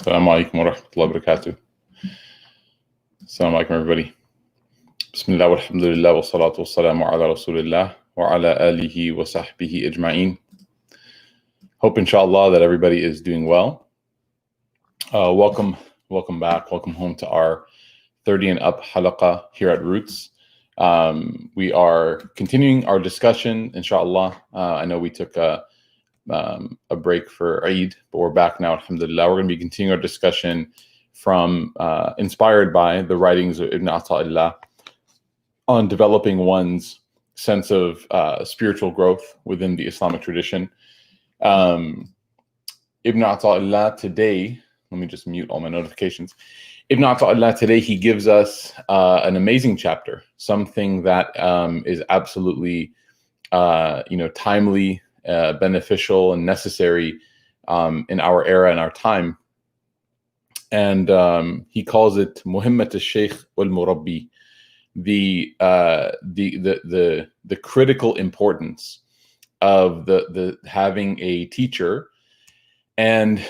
السلام عليكم ورحمة الله وبركاته. السلام عليكم everybody. بسم الله والحمد لله والصلاة والسلام على رسول الله وعلى آله وصحبه أجمعين. Hope inshallah that everybody is doing well. Welcome back, welcome home to our 30 and up halaqah here at Roots. We are continuing our discussion, inshallah. I know we took a break for Eid, but we're back now, alhamdulillah. We're going to be continuing our discussion from inspired by the writings of Ibn Ata Illah on developing one's sense of spiritual growth within the Islamic tradition. Ibn Ata Illah today, let me just mute all my notifications. Ibn Ata Illah today, he gives us an amazing chapter, something that is absolutely timely, beneficial and necessary in our era and our time. And he calls it Muhimmat al-Shaykh wal-Murabbi, the critical importance of the having a teacher and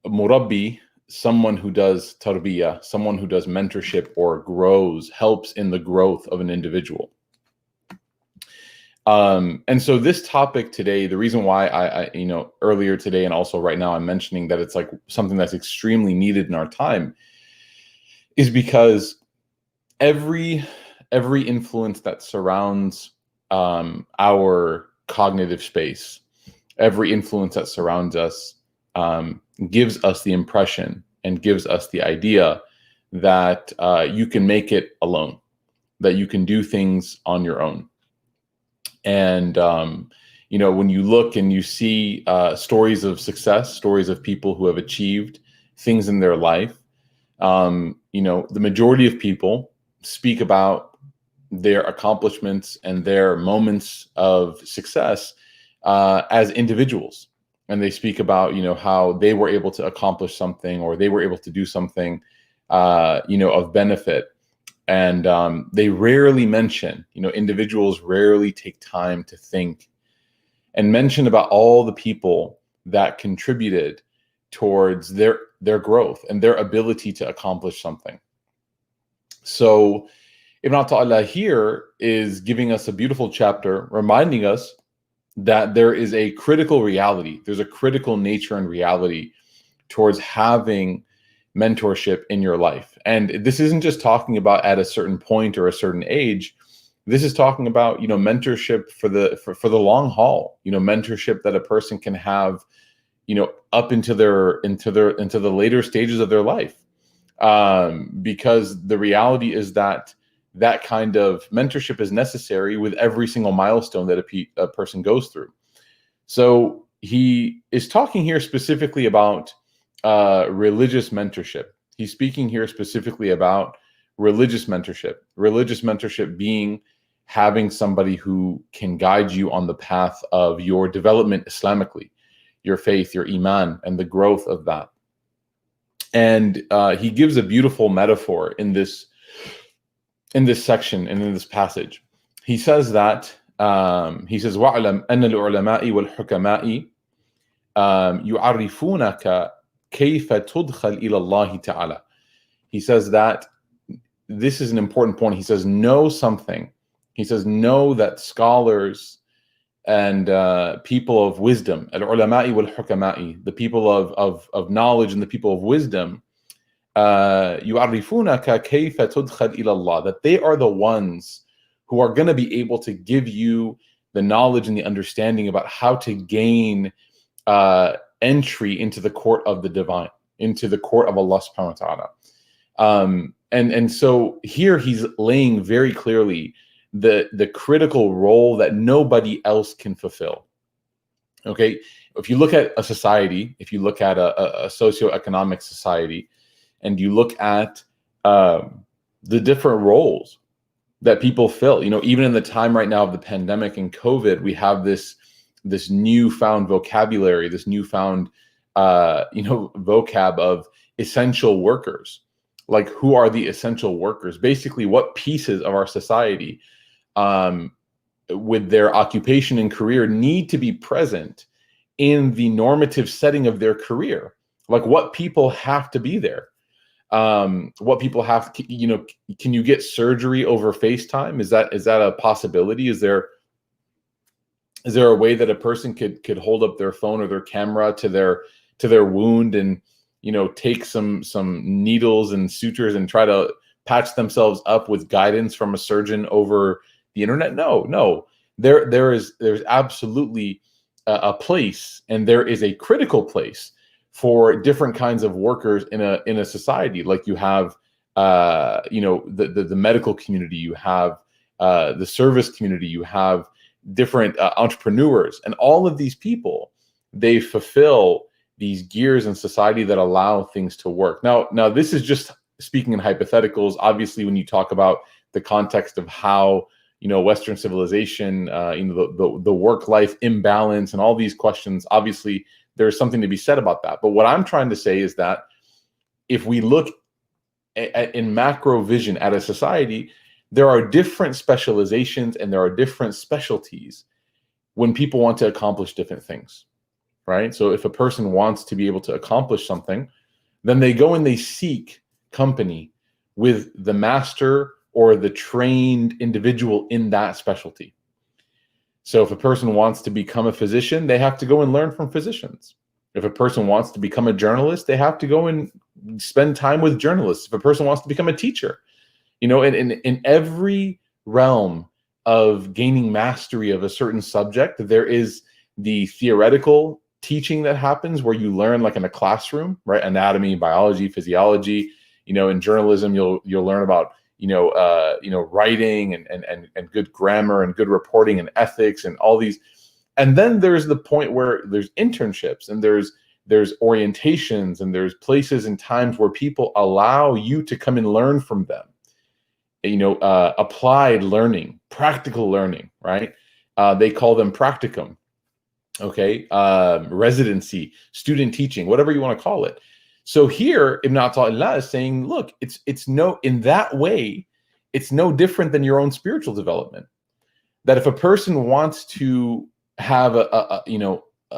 Murabbi, someone who does tarbiyah, someone who does mentorship or grows, helps in the growth of an individual. And so this topic today, the reason why I earlier today and also right now I'm mentioning that it's like something that's extremely needed in our time is because every influence that surrounds our cognitive space, every influence that surrounds us gives us the impression and gives us the idea that you can make it alone, that you can do things on your own. And, when you look and you see stories of success, stories of people who have achieved things in their life, the majority of people speak about their accomplishments and their moments of success as individuals. And they speak about, how they were able to accomplish something or they were able to do something, of benefit. And they rarely mention, individuals rarely take time to think and mention about all the people that contributed towards their growth and their ability to accomplish something. So Ibn Ata'illah here is giving us a beautiful chapter, reminding us that there is a critical reality. There's a critical nature and reality towards having mentorship in your life. And this isn't just talking about at a certain point or a certain age. This is talking about, mentorship for the long haul, mentorship that a person can have, up into the later stages of their life. Because the reality is that kind of mentorship is necessary with every single milestone that a person goes through. So he is talking here specifically about religious mentorship. He's speaking here specifically about religious mentorship being having somebody who can guide you on the path of your development Islamically, your faith, your iman, and the growth of that. And he gives a beautiful metaphor in this section and in this passage. He says that وَعْلَمْ أَنَّ الْعُلَمَاءِ وَالْحُكَمَاءِ يُعَرِّفُونَكَ كَيْفَ تُدْخَلْ إِلَى اللَّهِ تَعَالَى. He says that this is an important point. He says, know something. He says, know that scholars and people of wisdom, al-ulama'i wal-hukama'i, the people of knowledge and the people of wisdom, يُعَرِّفُونَكَ كَيْفَ تُدْخَلْ إِلَى اللَّهِ, that they are the ones who are going to be able to give you the knowledge and the understanding about how to gain entry into the court of the divine, into the court of Allah subhanahu wa ta'ala. And so here he's laying very clearly the critical role that nobody else can fulfill. Okay, if you look at a society, if you look at a socioeconomic society, and you look at the different roles that people fill, even in the time right now of the pandemic and COVID, we have this newfound vocabulary, this newfound vocab of essential workers. Like, who are the essential workers? Basically, what pieces of our society with their occupation and career need to be present in the normative setting of their career. Like, what people have to be there? What people have, can you get surgery over FaceTime? Is that a possibility? Is there a way that a person could hold up their phone or their camera to their wound and take some needles and sutures and try to patch themselves up with guidance from a surgeon over the internet? No. There's absolutely a place, and there is a critical place for different kinds of workers in a society. Like, you have the medical community, you have the service community, you have different entrepreneurs, and all of these people, they fulfill these gears in society that allow things to work. Now this is just speaking in hypotheticals. Obviously, when you talk about the context of how Western civilization, the work-life imbalance and all these questions, obviously there's something to be said about that. But what I'm trying to say is that if we look in macro vision at a society, there are different specializations and there are different specialties when people want to accomplish different things, right? So if a person wants to be able to accomplish something, then they go and they seek company with the master or the trained individual in that specialty. So if a person wants to become a physician, they have to go and learn from physicians. If a person wants to become a journalist, they have to go and spend time with journalists. If a person wants to become a teacher, in every realm of gaining mastery of a certain subject, there is the theoretical teaching that happens where you learn, like in a classroom, right? Anatomy, biology, physiology. In journalism, you'll learn about writing and good grammar and good reporting and ethics and all these. And then there's the point where there's internships and there's orientations and there's places and times where people allow you to come and learn from them. Applied learning, practical learning, right? They call them practicum. Okay. Residency, student teaching, whatever you want to call it. So here, Ibn Ata Illah is saying, look, in that way, it's no different than your own spiritual development. That if a person wants to have a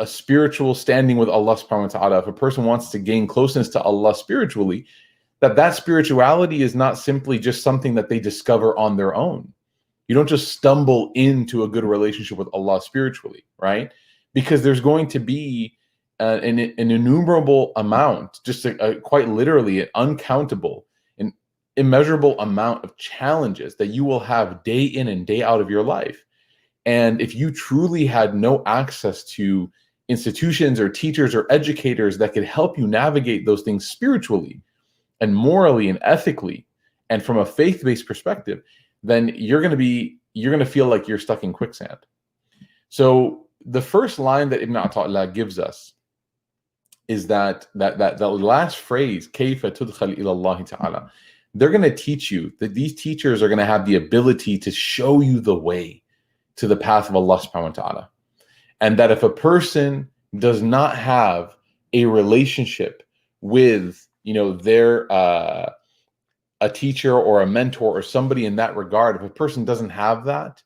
spiritual standing with Allah subhanahu wa ta'ala, if a person wants to gain closeness to Allah spiritually, that spirituality is not simply just something that they discover on their own. You don't just stumble into a good relationship with Allah spiritually, right? Because there's going to be an innumerable amount, just quite literally an uncountable, an immeasurable amount of challenges that you will have day in and day out of your life. And if you truly had no access to institutions or teachers or educators that could help you navigate those things spiritually and morally and ethically and from a faith-based perspective, then you're going to feel like you're stuck in quicksand. So the first line that Ibn Ata Illah gives us is that last phrase, Kayfa tudkhal ila Allah ta'ala. They're going to teach you, that these teachers are going to have the ability to show you the way to the path of Allah subhanahu wa ta'ala. And that if a person does not have a relationship with, a teacher or a mentor or somebody in that regard, if a person doesn't have that,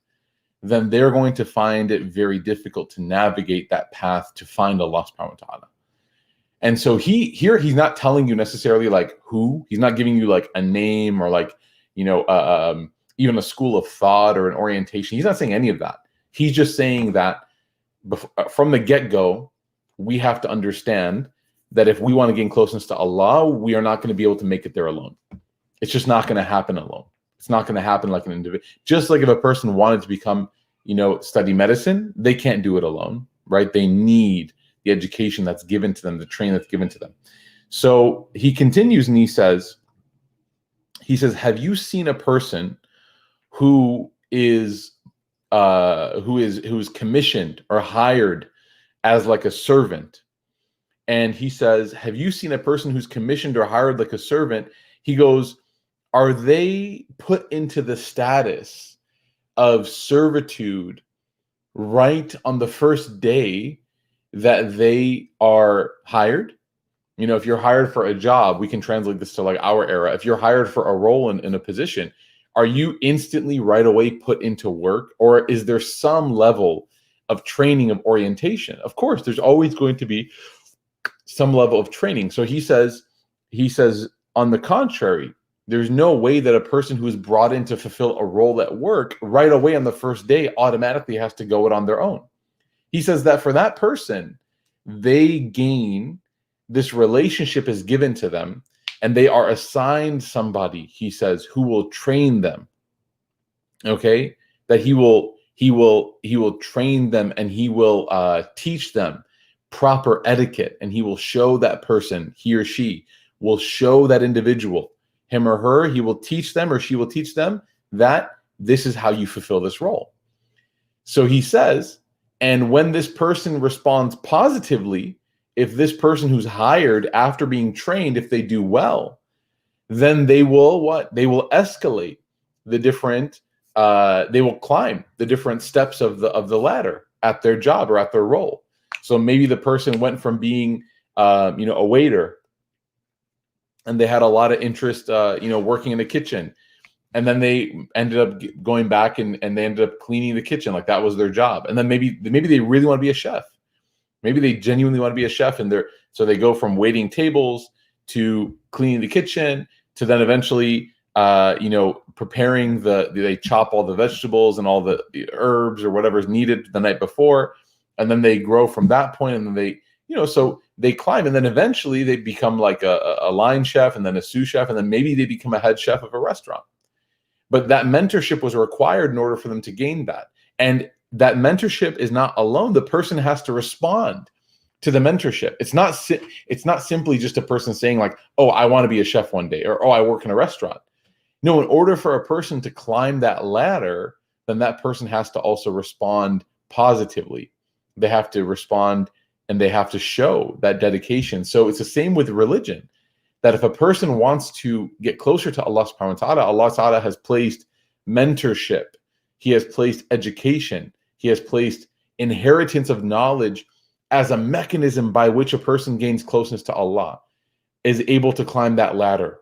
then they're going to find it very difficult to navigate that path to find Allah subhanahu wa ta'ala. And so he's not telling you necessarily like who, he's not giving you like a name or like, even a school of thought or an orientation. He's not saying any of that. He's just saying that from the get-go, we have to understand that if we want to gain closeness to Allah, we are not going to be able to make it there alone. It's just not going to happen alone. It's not going to happen like an individual. Just like if a person wanted to become, study medicine, they can't do it alone, right? They need the education that's given to them, the training that's given to them. So he continues and he says, have you seen a person who is commissioned or hired as like a servant? And he says, have you seen a person who's commissioned or hired like a servant? He goes, are they put into the status of servitude right on the first day that they are hired? If you're hired for a job, we can translate this to like our era. If you're hired for a role in a position, are you instantly right away put into work? Or is there some level of training, of orientation? Of course, there's always going to be some level of training. So he says, on the contrary, there's no way that a person who is brought in to fulfill a role at work right away on the first day automatically has to go it on their own. He says that for that person, they gain, this relationship is given to them, and they are assigned somebody, he says, who will train them. Okay? That he will train them, and he will teach them proper etiquette, and he will show that person, he or she will show that individual, him or her, he will teach them or she will teach them that this is how you fulfill this role. So he says, and when this person responds positively, if this person who's hired after being trained, if they do well, then they will what? They will escalate the different, they will climb the different steps of the ladder at their job or at their role. So maybe the person went from being, a waiter, and they had a lot of interest, working in the kitchen. And then they ended up going back and they ended up cleaning the kitchen. Like that was their job. And then maybe they really want to be a chef. Maybe they genuinely want to be a chef, and so they go from waiting tables to cleaning the kitchen to then eventually, preparing they chop all the vegetables and all the herbs or whatever is needed the night before. And then they grow from that point, and then they, so they climb, and then eventually they become like a line chef, and then a sous chef, and then maybe they become a head chef of a restaurant. But that mentorship was required in order for them to gain that. And that mentorship is not alone. The person has to respond to the mentorship. It's not simply just a person saying like, oh, I want to be a chef one day, or, oh, I work in a restaurant. No, in order for a person to climb that ladder, then that person has to also respond positively. They have to respond, and they have to show that dedication. So it's the same with religion, that if a person wants to get closer to Allah subhanahu wa ta'ala, Allah ta'ala has placed mentorship, he has placed education, he has placed inheritance of knowledge as a mechanism by which a person gains closeness to Allah, is able to climb that ladder,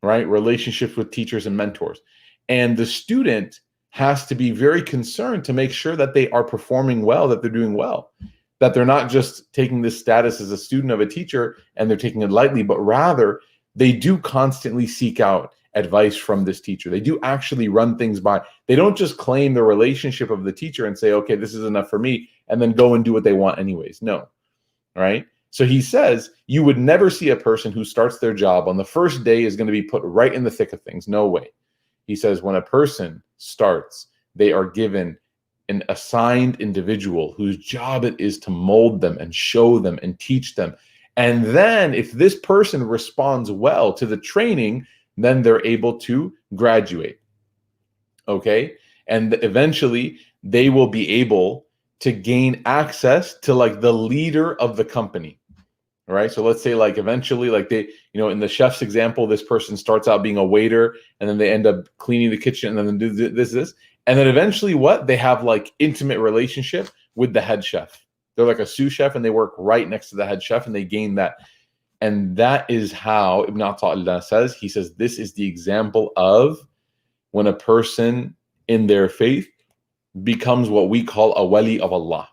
right? Relationships with teachers and mentors. And the student has to be very concerned to make sure that they are performing well, that they're doing well, that they're not just taking this status as a student of a teacher and they're taking it lightly, but rather they do constantly seek out advice from this teacher. They do actually run things by. They don't just claim the relationship of the teacher and say, okay, this is enough for me, and then go and do what they want anyways. No, right? So he says you would never see a person who starts their job on the first day is going to be put right in the thick of things. No way. He says when a person starts, they are given an assigned individual whose job it is to mold them and show them and teach them. And then if this person responds well to the training, then they're able to graduate. Okay? And eventually they will be able to gain access to like the leader of the company. All right. So let's say like eventually, like they, in the chef's example, this person starts out being a waiter, and then they end up cleaning the kitchen, and then do this. And then eventually what? They have like intimate relationship with the head chef. They're like a sous chef, and they work right next to the head chef, and they gain that. And that is how Ibn Ata Illah says, he says, this is the example of when a person in their faith becomes what we call a wali of Allah.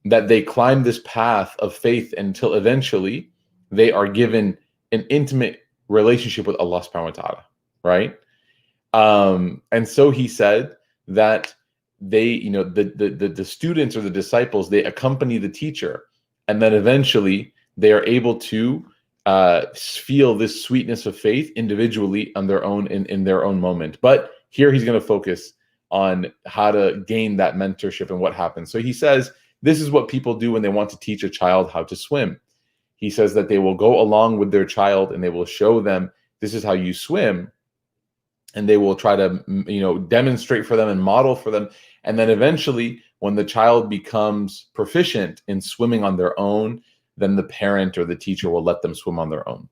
That they climb this path of faith until eventually they are given an intimate relationship with Allah subhanahu wa ta'ala, right? And so he said that they, the students or the disciples, they accompany the teacher, and then eventually they are able to feel this sweetness of faith individually on their own in their own moment. But here he's going to focus on how to gain that mentorship and what happens. So he says, this is what people do when they want to teach a child how to swim. He says that they will go along with their child and they will show them, this is how you swim. And they will try to, demonstrate for them and model for them. And then eventually, when the child becomes proficient in swimming on their own, then the parent or the teacher will let them swim on their own.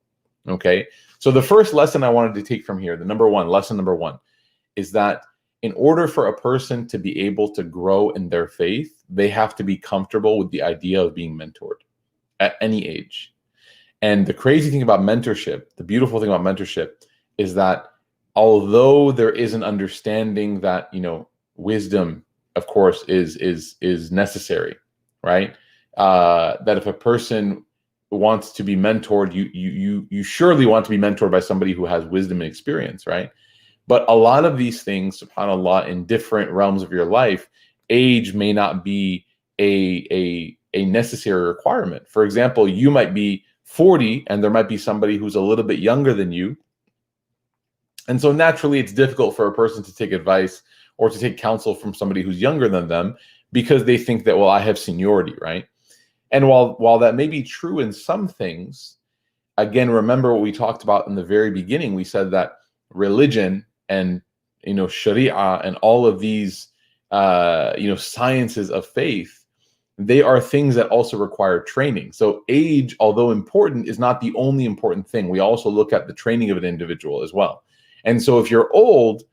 Okay. So the first lesson I wanted to take from here, lesson number one, is that in order for a person to be able to grow in their faith, they have to be comfortable with the idea of being mentored at any age. And the crazy thing about mentorship, the beautiful thing about mentorship, is that although there is an understanding that, wisdom, of course, is necessary, right? That if a person wants to be mentored, you surely want to be mentored by somebody who has wisdom and experience, right? But a lot of these things, subhanAllah, in different realms of your life, age may not be a necessary requirement. For example, you might be 40 and there might be somebody who's a little bit younger than you. And so naturally, it's difficult for a person to take advice or to take counsel from somebody who's younger than them because they think that, well, I have seniority, right? And while that may be true in some things, again, remember what we talked about in the very beginning. We said that religion and Sharia and all of these sciences of faith, they are things that also require training. So age, although important, is not the only important thing. We also look at the training of an individual as well. And so if you're old,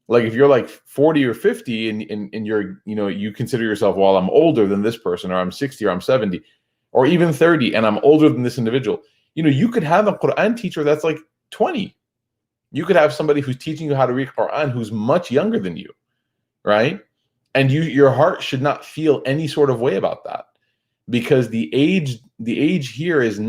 like if you're like 40 or 50 and you're, you consider yourself, well, I'm older than this person, or I'm 60 or I'm 70 or even 30 and I'm older than this individual, you could have a Quran teacher that's like 20. You could have somebody who's teaching you how to read Quran who's much younger than you, right? And your heart should not feel any sort of way about that, because the age here has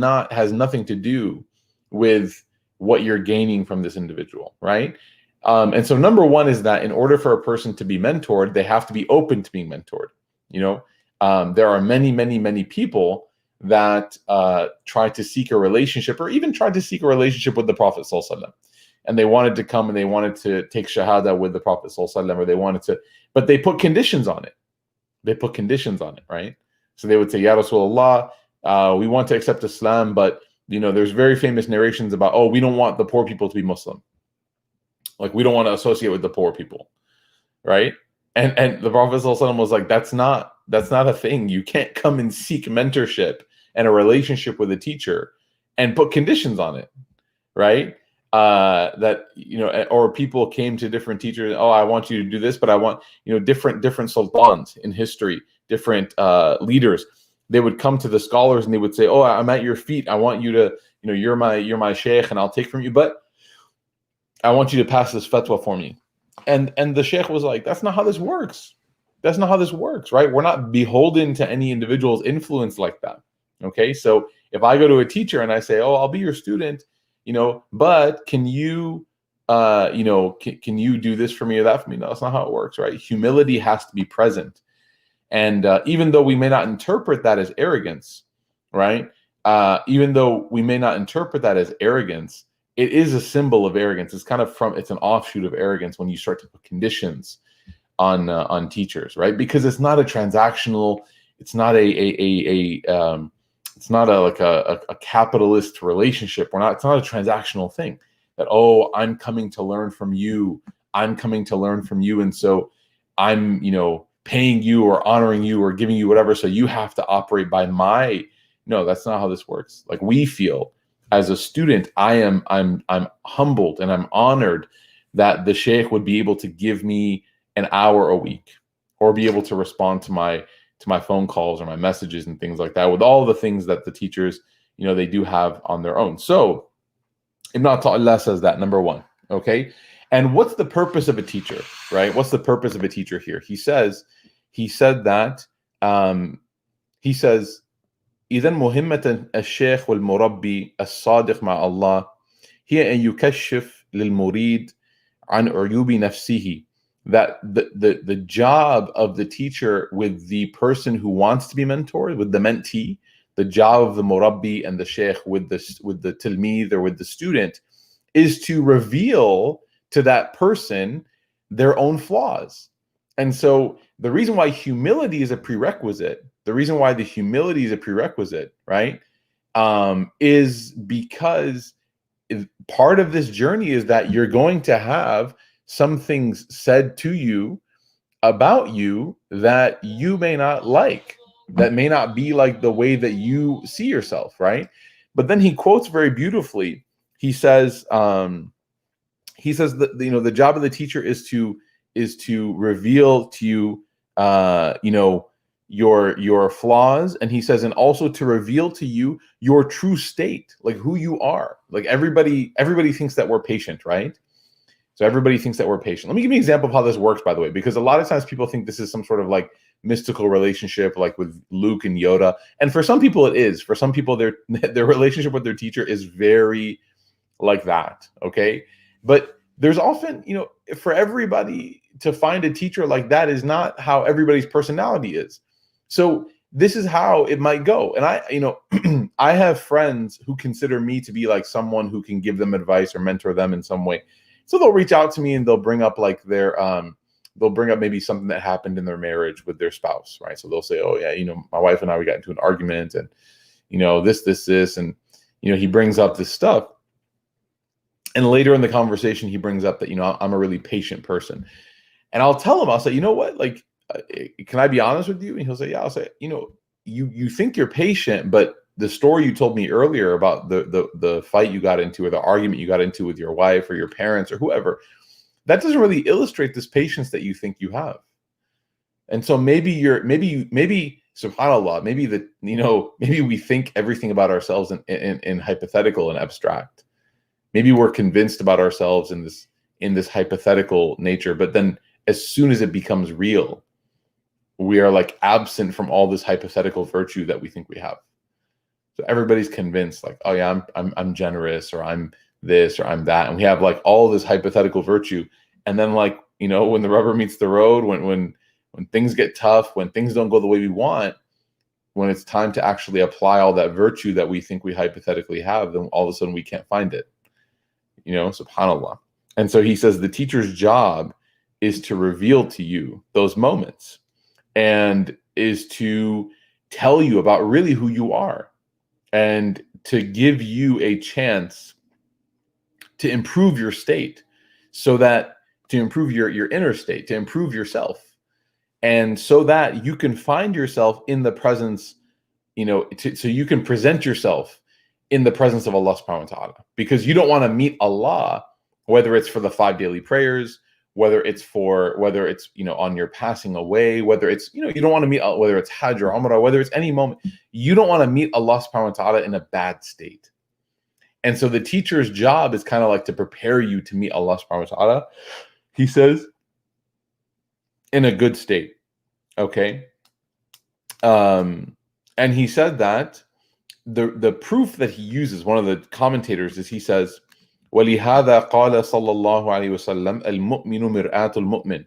nothing to do with what you're gaining from this individual, right? And so number one is that in order for a person to be mentored, they have to be open to being mentored. There are many, many, many people that try to seek a relationship, or even tried to seek a relationship with the Prophet ﷺ. And they wanted to come and they wanted to take shahada with the Prophet ﷺ, or they wanted to, but they put conditions on it. They put conditions on it, right? So they would say, Ya Rasulullah, we want to accept Islam, but there's very famous narrations about, oh, we don't want the poor people to be Muslim. Like, we don't want to associate with the poor people, right? And the Prophet ﷺ was like, that's not a thing. You can't come and seek mentorship and a relationship with a teacher and put conditions on it, right? Or people came to different teachers. Oh, I want you to do this, but I want, different sultans in history, different leaders. They would come to the scholars and they would say, oh, I'm at your feet. I want you to, you're my sheikh and I'll take from you, but I want you to pass this fatwa for me. And the sheikh was like, that's not how this works. That's not how this works, right? We're not beholden to any individual's influence like that. Okay. So if I go to a teacher and I say, oh, I'll be your student, but can you, can you do this for me or that for me? No, that's not how it works, right? Humility has to be present. And even though we may not interpret that as arrogance, right? Even though we may not interpret that as arrogance, it is a symbol of arrogance. It's an offshoot of arrogance when you start to put conditions on teachers, right? Because it's not a transactional, it's not a capitalist relationship. It's not a transactional thing that, oh, I'm coming to learn from you. And so I'm, paying you or honoring you or giving you whatever. So you have to operate by no, that's not how this works. Like, we feel as a student, I'm humbled and I'm honored that the sheikh would be able to give me an hour a week, or be able to respond to my phone calls or my messages and things like that, with all the things that the teachers, they do have on their own. So Ata Illah says that, number one. Okay. And what's the purpose of a teacher, right? What's the purpose of a teacher here? He said that, he says, إذا مهمة الشيخ والمربي الصادق مع الله هي أن يكشف للمريد عن عيوب نفسه. That the job of the teacher with the person who wants to be mentored, with the mentee, the job of the murabbi and the sheikh with the tilmeed or with the student, is to reveal to that person their own flaws. And so the reason why humility is a prerequisite, right, is because part of this journey is that you're going to have some things said to you about you that you may not like, that may not be like the way that you see yourself, right? But then he quotes very beautifully. He says that the job of the teacher is to reveal to you your flaws, and he says, and also to reveal to you your true state, like who you are. Like everybody thinks that we're patient, right? So everybody thinks that we're patient. Let me give you an example of how this works, by the way, because a lot of times people think this is some sort of like mystical relationship, like with Luke and Yoda. And for some people it is. For some people, their relationship with their teacher is very like that. Okay. But there's often, for everybody to find a teacher like that is not how everybody's personality is. So this is how it might go. And I have friends who consider me to be like someone who can give them advice or mentor them in some way. So they'll reach out to me and they'll bring up like they'll bring up maybe something that happened in their marriage with their spouse, right? So they'll say, oh yeah, my wife and I, we got into an argument and, this, and, he brings up this stuff. And later in the conversation, he brings up that, I'm a really patient person. And I'll tell him, I'll say, you know what, like, can I be honest with you? And he'll say, yeah. I'll say, you think you're patient, but the story you told me earlier about the fight you got into or the argument you got into with your wife or your parents or whoever, that doesn't really illustrate this patience that you think you have. And so maybe subhanAllah, maybe we think everything about ourselves in hypothetical and abstract. Maybe we're convinced about ourselves in this hypothetical nature, but then as soon as it becomes real, we are like absent from all this hypothetical virtue that we think we have. So everybody's convinced like, oh yeah, I'm generous, or I'm this, or I'm that. And we have like all this hypothetical virtue. And then like, when the rubber meets the road, when things get tough, when things don't go the way we want, when it's time to actually apply all that virtue that we think we hypothetically have, then all of a sudden we can't find it, subhanAllah. And so he says the teacher's job is to reveal to you those moments and is to tell you about really who you are and to give you a chance to improve your state, so that to improve your inner state, to improve yourself, and so that you can find yourself in the presence, so you can present yourself in the presence of Allah subhanahu wa ta'ala, because you don't want to meet Allah, whether it's for the 5 daily prayers, whether it's on your passing away, whether it's, you don't want to meet, whether it's Hajj or Umrah, whether it's any moment, you don't want to meet Allah subhanahu wa ta'ala in a bad state. And so the teacher's job is kind of like to prepare you to meet Allah subhanahu wa ta'ala, he says, in a good state. Okay. And he said that the proof that he uses, one of the commentators, is he says, وَلِهَذَا قَالَ صَلَّى اللَّهُ عَلَيْهِ وَسَلَّمَ الْمُؤْمِنُ مِرْآةُ الْمُؤْمِنِ.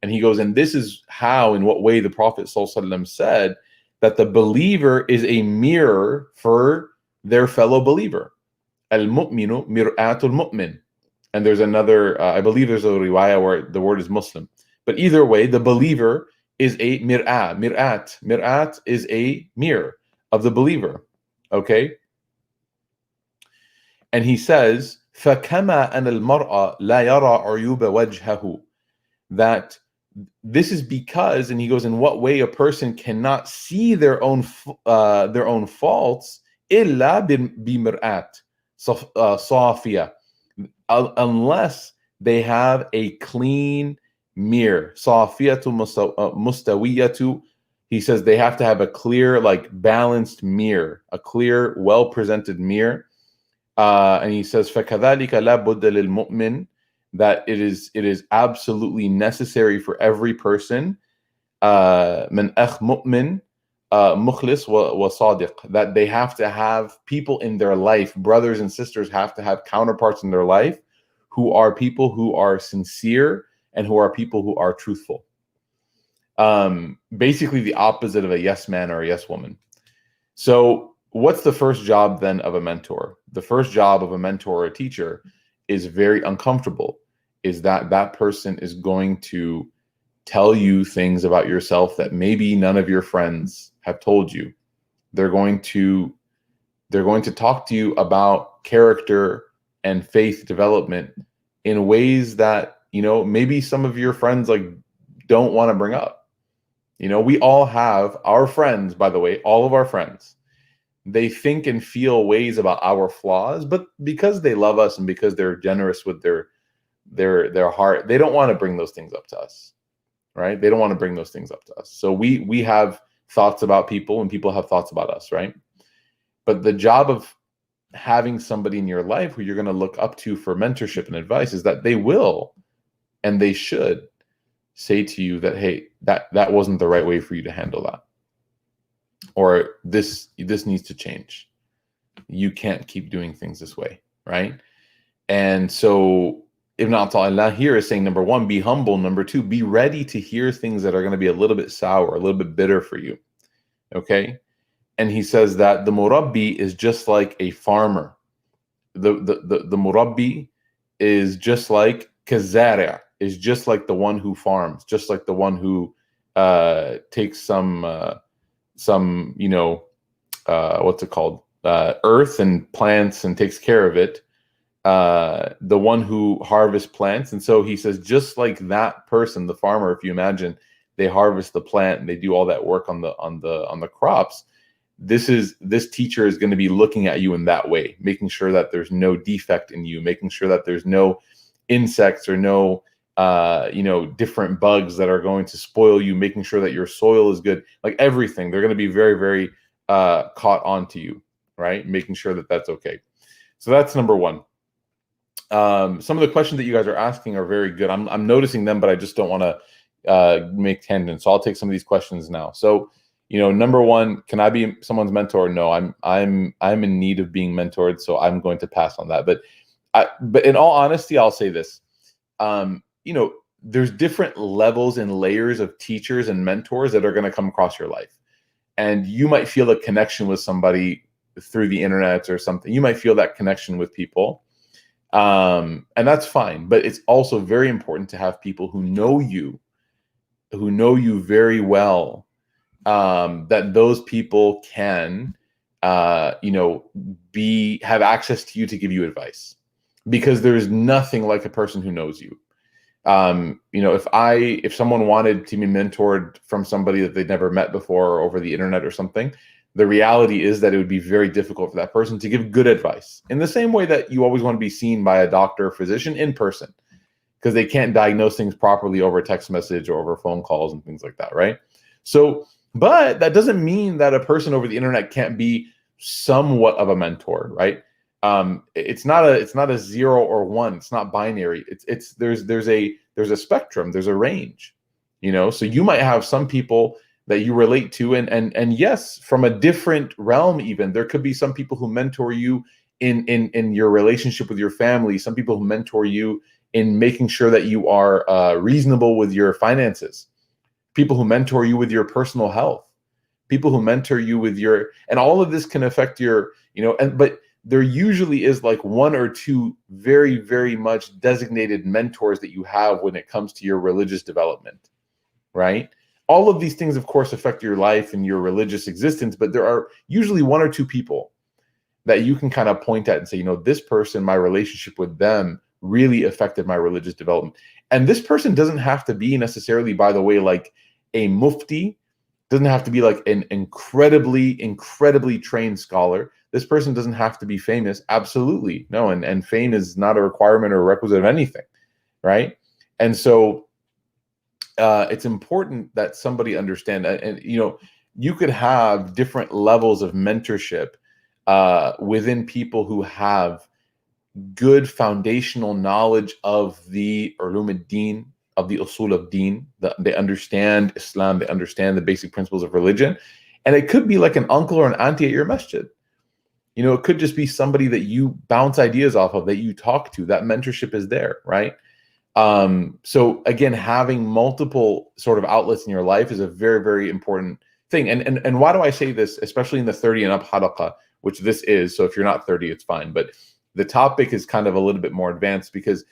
And he goes, and this is how, in what way the Prophet ﷺ said that the believer is a mirror for their fellow believer. Al-mu'minu mir'atul mu'min. And there's another, I believe there's a riwayah where the word is Muslim. But either way, the believer is a mir'at. Mir'at is a mirror of the believer. Okay? And he says, فَكَمَا أَنَ الْمَرْأَ لَا يَرَى عُيُوبَ وَجْهَهُ. That this is because, and he goes, in what way a person cannot see their own faults, إِلَّا بِمِرْآتٍ صَافِيَةٍ, unless they have a clean mirror. صَافِيَةُ مُسْتَوِيَةُ. He says they have to have a clear, like balanced mirror, a clear, well-presented mirror. And he says, فَكَذَلِكَ لَا بُدَّ لِلْمُؤْمِنِ, that it is absolutely necessary for every person, مَنْ أَخْ مُؤْمِنٍ مُخْلِص وَصَادِقٍ, that they have to have people in their life, brothers and sisters have to have counterparts in their life who are people who are sincere and who are people who are truthful. Basically the opposite of a yes man or a yes woman. So what's the first job then of a mentor? The first job of a mentor or a teacher is very uncomfortable, is that person is going to tell you things about yourself that maybe none of your friends have told you. They're going to talk to you about character and faith development in ways that, maybe some of your friends like don't want to bring up. We all have our friends, by the way, all of our friends, they think and feel ways about our flaws, but because they love us and because they're generous with their heart, they don't want to bring those things up to us, right? They don't want to bring those things up to us. So we have thoughts about people and people have thoughts about us, right? But the job of having somebody in your life who you're going to look up to for mentorship and advice is that they will and they should say to you that, hey, that wasn't the right way for you to handle that, or this needs to change. You can't keep doing things this way, right? And so Ibn Ata Illah here is saying, number one, be humble. Number two, be ready to hear things that are going to be a little bit sour, a little bit bitter for you. Okay? And he says that the murabbi is just like a farmer. The murabbi is just like kazari', is just like the one who farms, just like the one who takes some what's it called, earth and plants and takes care of it, the one who harvests plants. And so he says, just like that person, the farmer, if you imagine, they harvest the plant and they do all that work on the crops. This teacher is going to be looking at you in that way, making sure that there's no defect in you, making sure that there's no insects or no different bugs that are going to spoil you, making sure that your soil is good, like everything. They're going to be very, very caught on to you, right? Making sure that that's okay. So that's number one. Some of the questions that you guys are asking are very good. I'm noticing them, but I just don't want to make tangents. So I'll take some of these questions now. So, number one, can I be someone's mentor? No, I'm in need of being mentored, so I'm going to pass on that. But in all honesty, I'll say this. There's different levels and layers of teachers and mentors that are going to come across your life. And you might feel a connection with somebody through the internet or something. You might feel that connection with people. And that's fine. But it's also very important to have people who know you very well, that those people can, have access to you to give you advice. Because there's nothing like a person who knows you. If someone wanted to be mentored from somebody that they'd never met before or over the internet or something, the reality is that it would be very difficult for that person to give good advice, in the same way that you always want to be seen by a doctor or physician in person, because they can't diagnose things properly over text message or over phone calls and things like that, right? So, but that doesn't mean that a person over the internet can't be somewhat of a mentor, right? It's not a 0 or 1. It's not binary. There's a spectrum. There's a range, so you might have some people that you relate to, and yes, from a different realm. Even there could be some people who mentor you in your relationship with your family. Some people who mentor you in making sure that you are reasonable with your finances. People who mentor you with your personal health. People who mentor you with and all of this can affect your, but there usually is like 1 or 2 very, very much designated mentors that you have when it comes to your religious development, right? All of these things, of course, affect your life and your religious existence, but there are usually 1 or 2 people that you can kind of point at and say, this person, my relationship with them really affected my religious development. And this person doesn't have to be necessarily, by the way, like a mufti, doesn't have to be like an incredibly, incredibly trained scholar. This person doesn't have to be famous. Absolutely. No. And fame is not a requirement or a requisite of anything. Right. And so it's important that somebody understand that. And, you could have different levels of mentorship within people who have good foundational knowledge of the ulum ad-din, of the usul of deen. They understand Islam. They understand the basic principles of religion. And it could be like an uncle or an auntie at your masjid. It could just be somebody that you bounce ideas off of, that you talk to. That mentorship is there, right? So again, having multiple sort of outlets in your life is a very, very important thing. And why do I say this, especially in the 30 and up halaqah, which this is. So if you're not 30, it's fine. But the topic is kind of a little bit more advanced, because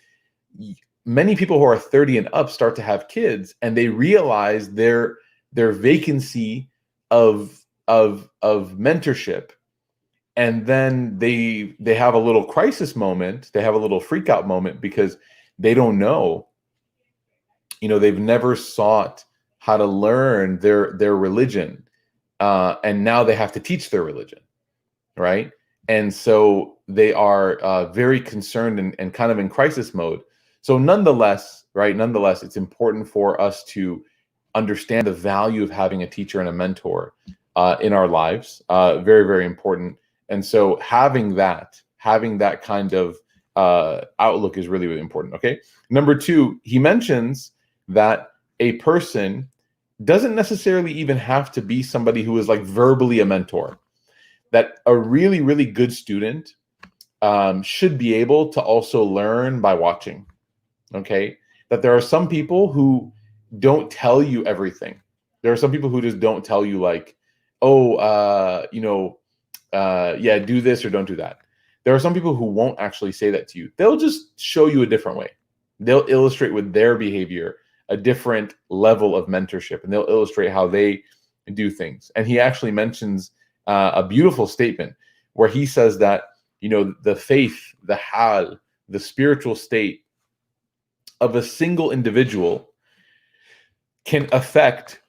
many people who are 30 and up start to have kids, and they realize their vacancy of mentorship. And then they have a little crisis moment. They have a little freak out moment because they don't know. They've never sought how to learn their religion, and now they have to teach their religion, right? And so they are very concerned and kind of in crisis mode. So nonetheless, it's important for us to understand the value of having a teacher and a mentor in our lives. Very, very important. And so having that kind of outlook is really, really important. Okay. Number two, he mentions that a person doesn't necessarily even have to be somebody who is like verbally a mentor. That a really, really good student should be able to also learn by watching. Okay. That there are some people who don't tell you everything. There are some people who just don't tell you like, oh, yeah, do this or don't do that. There are some people who won't actually say that to you. They'll just show you a different way. They'll illustrate with their behavior a different level of mentorship, and they'll illustrate how they do things. And he actually mentions a beautiful statement where he says that, the faith, the hal, the spiritual state of a single individual can affect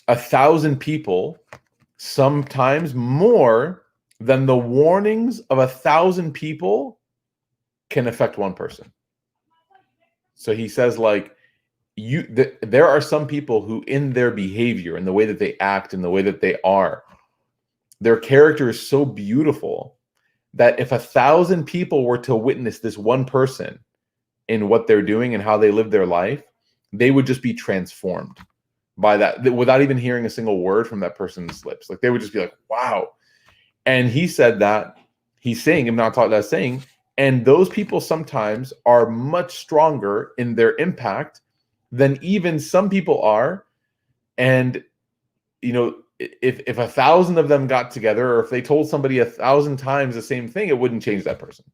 1,000 people, sometimes more than the warnings of 1,000 people can affect one person. So he says, like, there are some people who, in their behavior, in the way that they act, in the way that they are, their character is so beautiful that if 1,000 people were to witness this one person in what they're doing and how they live their life, they would just be transformed by that without even hearing a single word from that person's lips. Like, they would just be like, wow. And he said that, he's saying, I'm not talking that saying, and those people sometimes are much stronger in their impact than even some people are. And, if 1,000 of them got together, or if they told somebody 1,000 times the same thing, it wouldn't change that person.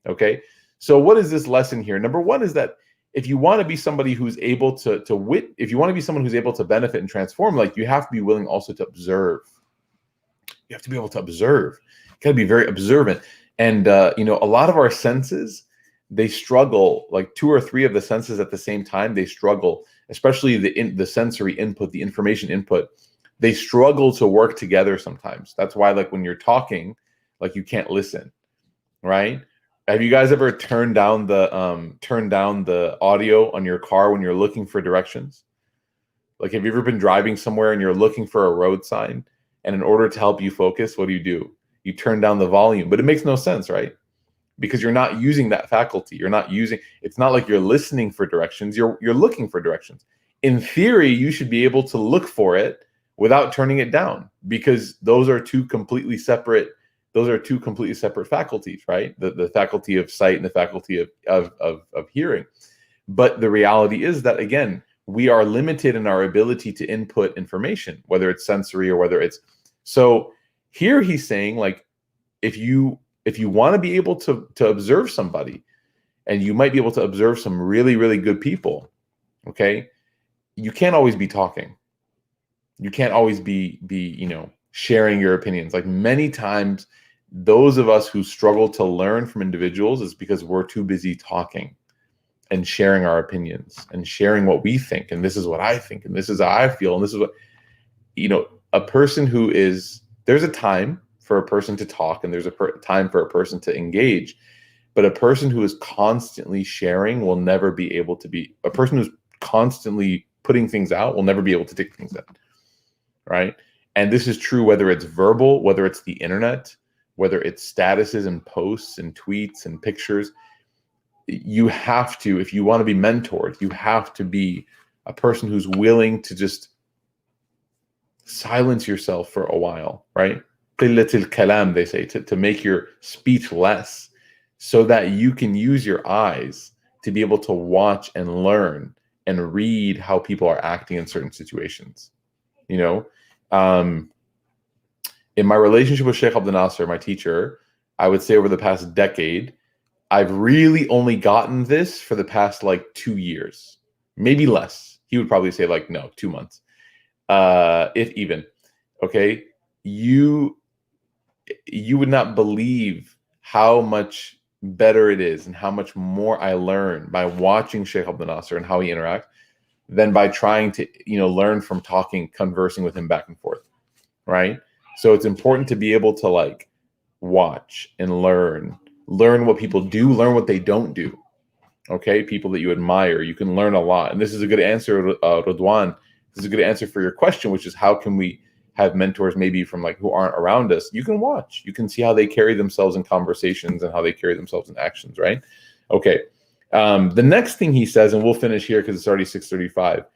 Okay. So what is this lesson here? Number one is that if you want to be somebody who's able if you want to be someone who's able to benefit and transform, like, you have to be willing also to observe. You have to be able to observe. You got to be very observant. And, a lot of our senses, they struggle, like 2 or 3 of the senses at the same time, they struggle, especially the sensory input, the information input. They struggle to work together sometimes. That's why, like, when you're talking, like, you can't listen, right? Have you guys ever turned down the audio on your car when you're looking for directions? Like, have you ever been driving somewhere and you're looking for a road sign, and in order to help you focus, what do? You turn down the volume, but it makes no sense, right? Because you're not using that faculty. It's not like you're listening for directions. You're looking for directions. In theory, you should be able to look for it without turning it down, because those are two completely separate faculties, right? The faculty of sight and the faculty of hearing. But the reality is that, again, we are limited in our ability to input information, whether it's sensory or whether it's. So here he's saying, like, if you want to be able to observe somebody, and you might be able to observe some really, really good people, okay, you can't always be talking. You can't always be sharing your opinions. Like, many times, those of us who struggle to learn from individuals is because we're too busy talking and sharing our opinions and sharing what we think. And this is what I think, and this is how I feel, and this is what, a person who is, there's a time for a person to talk, and there's a time for a person to engage. But a person who is constantly sharing will never be able to be, a person who's constantly putting things out will never be able to take things out, right? And this is true whether it's verbal, whether it's the internet, whether it's statuses and posts and tweets and pictures. You have to, if you want to be mentored, you have to be a person who's willing to just silence yourself for a while, right? Qillatil kalam, they say, to make your speech less, so that you can use your eyes to be able to watch and learn and read how people are acting in certain situations. In my relationship with Sheikh Abdel Nasser, my teacher, I would say over the past decade, I've really only gotten this for the past like 2 years, maybe less. He would probably say like, no, 2 months, if even. Okay, you would not believe how much better it is and how much more I learn by watching Sheikh Abdel Nasser and how he interacts than by trying to learn from conversing with him back and forth, right? So it's important to be able to like watch and learn what people do, learn what they don't do. Okay, people that you admire, you can learn a lot. And this is a good answer, Radwan. This is a good answer for your question, which is how can we have mentors maybe from like who aren't around us, you can watch. You can see how they carry themselves in conversations and how they carry themselves in actions, right? Okay. The next thing he says, and we'll finish here because it's already 6:35,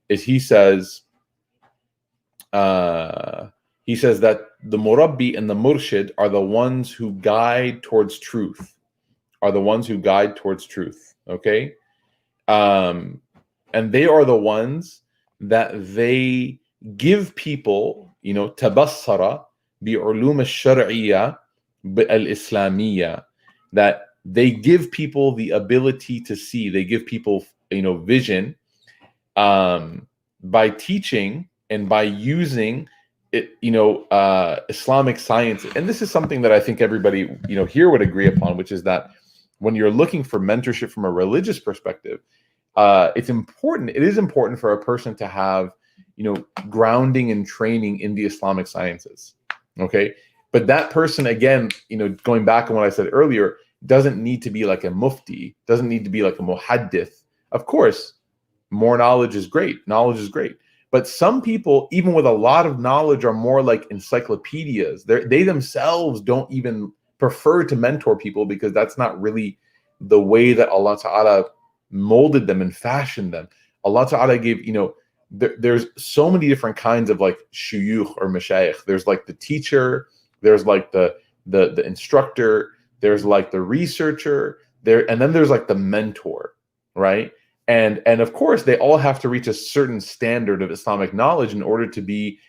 is he says that the murabbi and the murshid are the ones who guide towards truth, okay? And they are the ones that they give people, tabassara bi'ulum al-shar'iyya al-islamiyya, that they give people the ability to see, they give people, vision, by teaching and by using it, Islamic science. And this is something that I think everybody, here would agree upon, which is that when you're looking for mentorship from a religious perspective, it is important for a person to have, grounding and training in the Islamic sciences. Okay. But that person, again, going back on what I said earlier, doesn't need to be like a mufti, doesn't need to be like a muhaddith. Of course, more knowledge is great. But some people, even with a lot of knowledge, are more like encyclopedias. They themselves don't even prefer to mentor people because that's not really the way that Allah Ta'ala molded them and fashioned them. Allah Ta'ala gave, there's so many different kinds of like shuyukh or mashayikh. There's like the teacher, there's like the instructor, there's like the researcher, and then there's like the mentor, right? And of course, they all have to reach a certain standard of Islamic knowledge in order to be,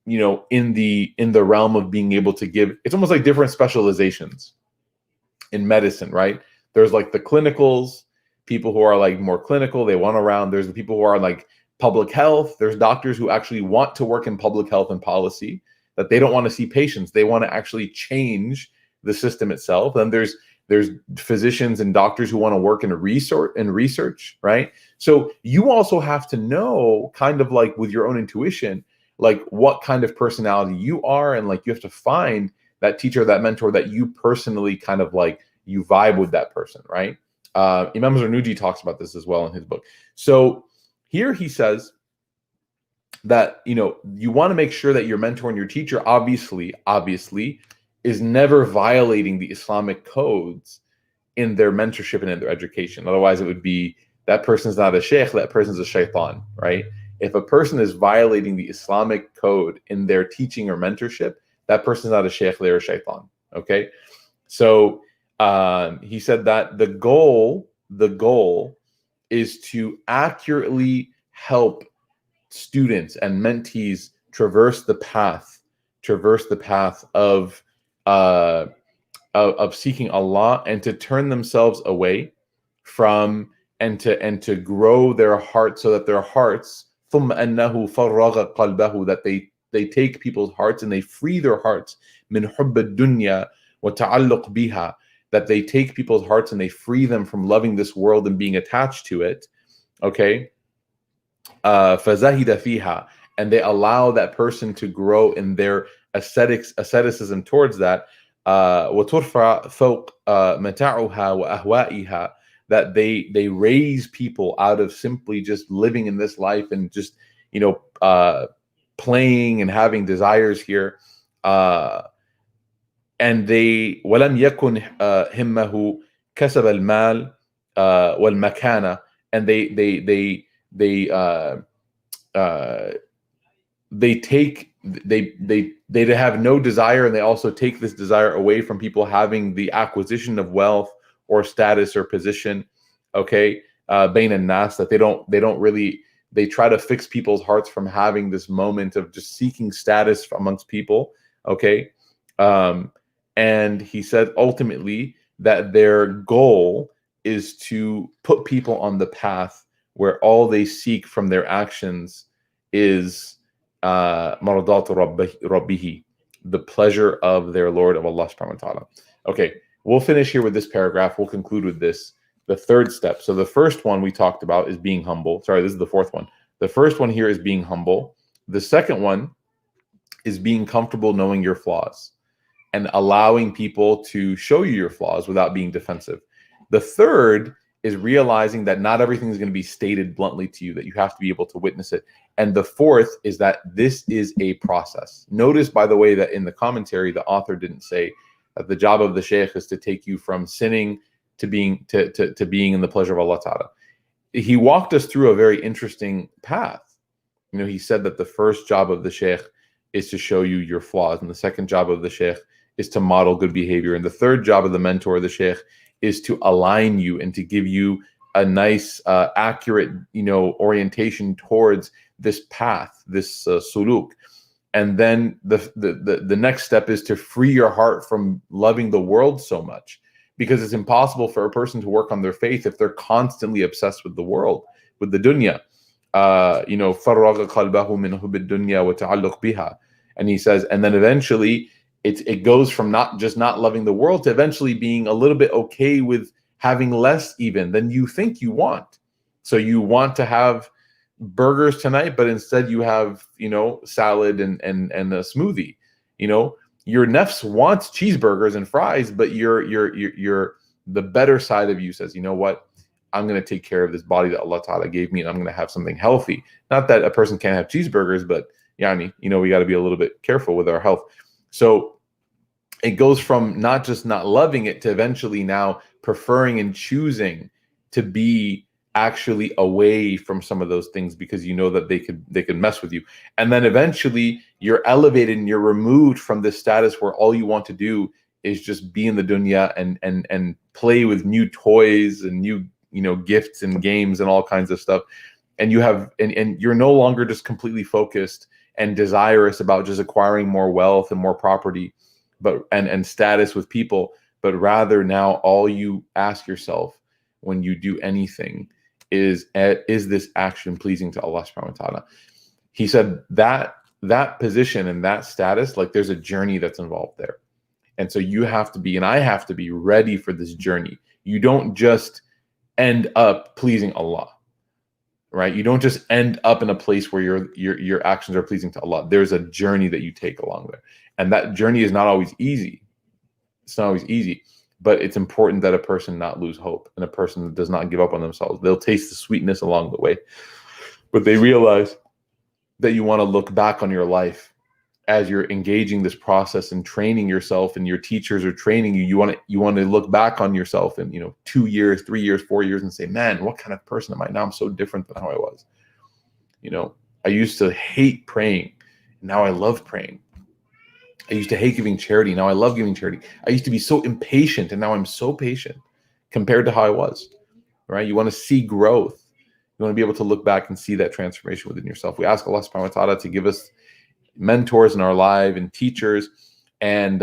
in the realm of being able to give. It's almost like different specializations in medicine, right? There's like the clinicals, people who are like more clinical, they want around. There's the people who are like public health. There's doctors who actually want to work in public health and policy, that they don't want to see patients. They want to actually change the system itself. And there's physicians and doctors who want to work in research, right? So you also have to know, kind of like with your own intuition, like what kind of personality you are, and like you have to find that teacher, that mentor that you personally kind of like, you vibe with that person, right? Imam Zarnuji talks about this as well in his book. So here he says that, you want to make sure that your mentor and your teacher obviously is never violating the Islamic codes in their mentorship and in their education. Otherwise, it would be that person's not a sheikh, that person's a shaitan, right? If a person is violating the Islamic code in their teaching or mentorship, that person's not a sheikh, they're a shaitan, okay? So he said that the goal is to accurately help students and mentees traverse the path of seeking Allah, and to turn themselves away from, and to grow their hearts, so that their hearts, ثُمَّ أَنَّهُ فَرَّغَ قَلْبَهُ, that they take people's hearts and they free their hearts, مِنْ حُبِّ الدُّنْيَا وَتَعَلُّقْ بِهَا, that they take people's hearts and they free them from loving this world and being attached to it, okay? فَزَهِدَ فِيهَا, and they allow that person to grow in their asceticism towards that, وَتُرْفَعْ فَوْقْ مَتَاعُهَا وَأَهْوَائِهَا, that they raise people out of simply just living in this life and just, playing and having desires here, and they وَلَمْ يَكُنْ هِمَّهُ كَسَبَ الْمَالِ وَالْمَكَانَةِ, and they have no desire, and they also take this desire away from people having the acquisition of wealth or status or position, okay? Bain and nas, that they don't really, they try to fix people's hearts from having this moment of just seeking status amongst people, okay? And he said ultimately that their goal is to put people on the path where all they seek from their actions is maradatu rabbihi, the pleasure of their Lord, of Allah subhanahu wa ta'ala. Okay, we'll finish here with this paragraph. We'll conclude with this, the third step. So the first one we talked about is being humble. Sorry, this is the fourth one. The first one here is being humble. The second one is being comfortable knowing your flaws and allowing people to show you your flaws without being defensive. The third is realizing that not everything is going to be stated bluntly to you, that you have to be able to witness it. And the fourth is that this is a process. Notice, by the way, that in the commentary, the author didn't say that the job of the sheikh is to take you from sinning to being to being in the pleasure of Allah Ta'ala. He walked us through a very interesting path. You know, he said that the first job of the sheikh is to show you your flaws, and the second job of the sheikh is to model good behavior, and the third job of the mentor, the sheikh, is to align you and to give you a nice, accurate, orientation towards this path, this suluk. And then the next step is to free your heart from loving the world so much, because it's impossible for a person to work on their faith if they're constantly obsessed with the world, with the dunya. فَرَّغَ قَلْبَهُ مِنْ حُبِّ الدُّنْيَا وَتَعَلُّقْ بِهَا. And he says, and then eventually it goes from not loving the world to eventually being a little bit okay with having less even than you think you want. So you want to have burgers tonight, but instead you have, salad and a smoothie. Your nafs wants cheeseburgers and fries, but you're the better side of you says, you know what? I'm going to take care of this body that Allah Ta'ala gave me, and I'm going to have something healthy. Not that a person can't have cheeseburgers, but we got to be a little bit careful with our health. So it goes from not just not loving it to eventually now preferring and choosing to be actually away from some of those things, because you know that they could mess with you. And then eventually you're elevated and you're removed from this status where all you want to do is just be in the dunya and play with new toys and new gifts and games and all kinds of stuff. And you have and you're no longer just completely focused and desirous about just acquiring more wealth and more property, but and status with people, but rather now all you ask yourself when you do anything is this action pleasing to Allah subhanahu wa ta'ala? He said that position and that status, like there's a journey that's involved there. And so you have to be, and I have to be ready for this journey. You don't just end up pleasing Allah, right? You don't just end up in a place where your actions are pleasing to Allah. There's a journey that you take along there. And that journey is not always easy. It's not always easy, but it's important that a person not lose hope, and a person that does not give up on themselves. They'll taste the sweetness along the way, but they realize that you want to look back on your life as you're engaging this process and training yourself, and your teachers are training you. You want to look back on yourself in 2 years, 3 years, 4 years, and say, man, what kind of person am I now? I'm so different than how I was. I used to hate praying, and now I love praying. I used to hate giving charity. Now I love giving charity. I used to be so impatient, and now I'm so patient compared to how I was, right? You want to see growth. You want to be able to look back and see that transformation within yourself. We ask Allah subhanahu wa ta'ala to give us mentors in our life and teachers. And,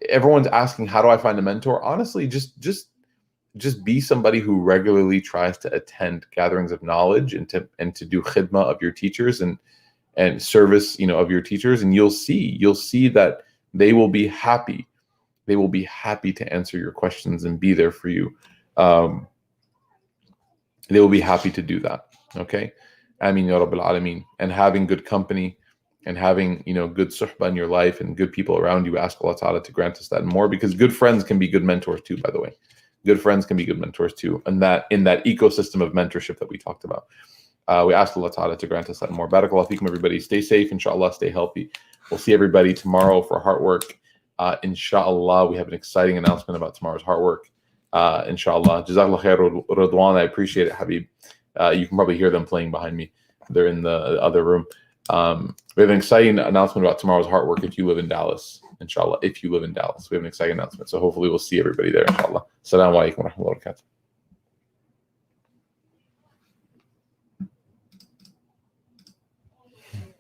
everyone's asking, how do I find a mentor? Honestly, just be somebody who regularly tries to attend gatherings of knowledge and to do khidmah of your teachers and service, of your teachers. And you'll see that they will be happy. They will be happy to answer your questions and be there for you. They will be happy to do that. Okay. Ameen ya Rabbil Alameen. And having good company and having, good suhbah in your life and good people around you, ask Allah Ta'ala to grant us that and more, because good friends can be good mentors too, by the way. Good friends can be good mentors too. And that in that ecosystem of mentorship that we talked about. We ask Allah Ta'ala to grant us that and more. Barakallahu feekum, everybody. Stay safe, inshallah. Stay healthy. We'll see everybody tomorrow for heart work. Inshallah, we have an exciting announcement about tomorrow's heart work. Inshallah. Jazakallah khair, Radwan. I appreciate it, Habib. You can probably hear them playing behind me. They're in the other room. We have an exciting announcement about tomorrow's heart work if you live in Dallas. Inshallah, if you live in Dallas. We have an exciting announcement. So hopefully we'll see everybody there, inshallah. Assalamu alaikum wa rahmatullahi wa barakatuh.